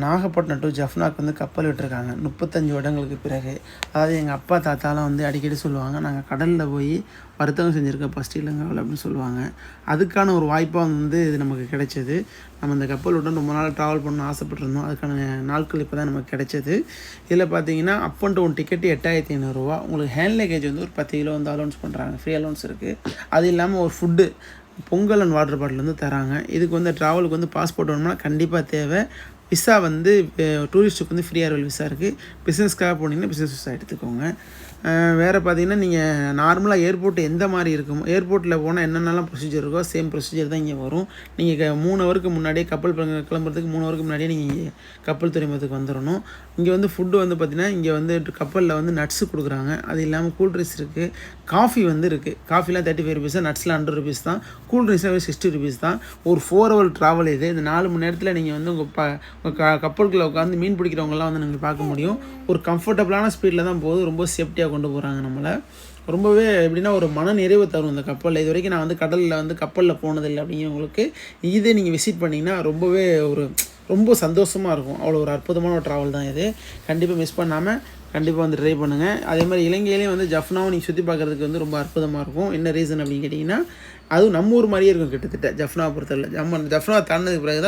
Nagapattinam to ஜஃப்னாக்கு வந்து கப்பல் விட்டுருக்காங்க 35 வருடங்களுக்கு பிறகு. அதாவது எங்கள் அப்பா தாத்தாலாம் வந்து அடிக்கடி சொல்லுவாங்க, நாங்கள் கடலில் போய் வர்த்தகம் செஞ்சுருக்கோம் ஃபஸ்ட் ஸ்ரீலங்காவில் அப்படின்னு சொல்லுவாங்க. அதுக்கான ஒரு வாய்ப்பாக வந்து இது நமக்கு கிடைச்சது. நம்ம இந்த கப்பல் விட்டு ரொம்ப நாள் ட்ராவல் பண்ணணும்னு ஆசைப்பட்டிருந்தோம். அதுக்கான நாட்கள் இப்போ தான் நமக்கு கிடைச்சது. இதில் பார்த்தீங்கன்னா அப் அண்ட் டவுன் டிக்கெட்டு 8500 உங்களுக்கு ஹேண்ட் லக்கேஜ் வந்து ஒரு 10 கிலோ வந்து அலோன்ஸ் பண்ணுறாங்க, ஃப்ரீ அலோன்ஸ் இருக்குது. அது இல்லாமல் ஒரு food Pongal and water bottle வந்து தராங்க. இதுக்கு வந்து ட்ராவலுக்கு வந்து பாஸ்போர்ட் வேணும்னா கண்டிப்பாக தேவை. விசா வந்து டூரிஸ்ட்டுக்கு வந்து ஃப்ரீ அரைவல் விசா இருக்குது. பிஸ்னஸ்க்காக போனீங்கன்னா பிஸ்னஸ் விசா எடுத்துக்கோங்க. வேறு பார்த்தீங்கன்னா நீங்கள் நார்மலாக ஏர்போர்ட் எந்த மாதிரி இருக்குமோ ஏர்போர்ட்டில் போனால் என்னென்னலாம் ப்ரொசீஜர் இருக்கோ சேம் ப்ரொசீஜர் தான் இங்கே வரும். நீங்கள் 3 ஹவருக்கு முன்னாடியே கப்பல் கிளம்புறதுக்கு 3 ஹவருக்கு முன்னாடியே நீங்கள் இங்கே கப்பல் துறைமுகத்துக்கு வந்துடணும். இங்கே வந்து ஃபுட்டு வந்து பார்த்திங்கன்னா இங்கே வந்து கப்பலில் வந்து நட்ஸு கொடுக்குறாங்க. அது இல்லாமல் கூல் ட்ரிங்க்ஸ் இருக்குது, காஃபி வந்து இருக்குது. காஃபிலாம் 35 ருபீஸ் தான், நட்ஸ்லாம் 100 ருபீஸ் தான், கூல் ட்ரிங்க்ஸ்லாம் 60 ருபீஸ் தான். ஒரு 4 ஹவர் ட்ராவல் இது. இந்த 4 மணி நேரத்தில் நீங்கள் வந்து உங்கள் கப்பலுக்குள்ளே உட்காந்து மீன் பிடிக்கிறவங்களாம் வந்து நீங்கள் பார்க்க முடியும். ஒரு கம்ஃபர்டபுளான ஸ்பீடில் தான் போகுது. ரொம்ப சேஃப்டியாக கொண்டு போகிறாங்க நம்மளை. ரொம்பவே எப்படின்னா ஒரு மன நிறைவு தரும் இந்த கப்பலில். இது வரைக்கும் நான் வந்து கடலில் வந்து கப்பலில் போனதில்லை அப்படிங்கிறவங்களுக்கு இதே நீங்கள் விசிட் பண்ணிங்கன்னா ரொம்பவே ரொம்ப சந்தோஷமாக இருக்கும். அவ்வளோ ஒரு அற்புதமான ஒரு ட்ராவல் தான் இது. கண்டிப்பாக மிஸ் பண்ணாமல் கண்டிப்பாக வந்து ட்ரை பண்ணுங்கள். அதே மாதிரி இலங்கையிலேயும் வந்து ஜஃப்னாவை நீங்கள் சுற்றி பார்க்குறதுக்கு வந்து ரொம்ப அற்புதமாக இருக்கும். என்ன ரீசன் அப்படின்னு கேட்டிங்கன்னா அதுவும் நம்ம ஊர் மாதிரியே இருக்கும் கிட்டத்தட்ட ஜஃப்னாவை பொறுத்தவரை. ஜஃப்னாவை தாண்டினதுக்கு பிறகு தான்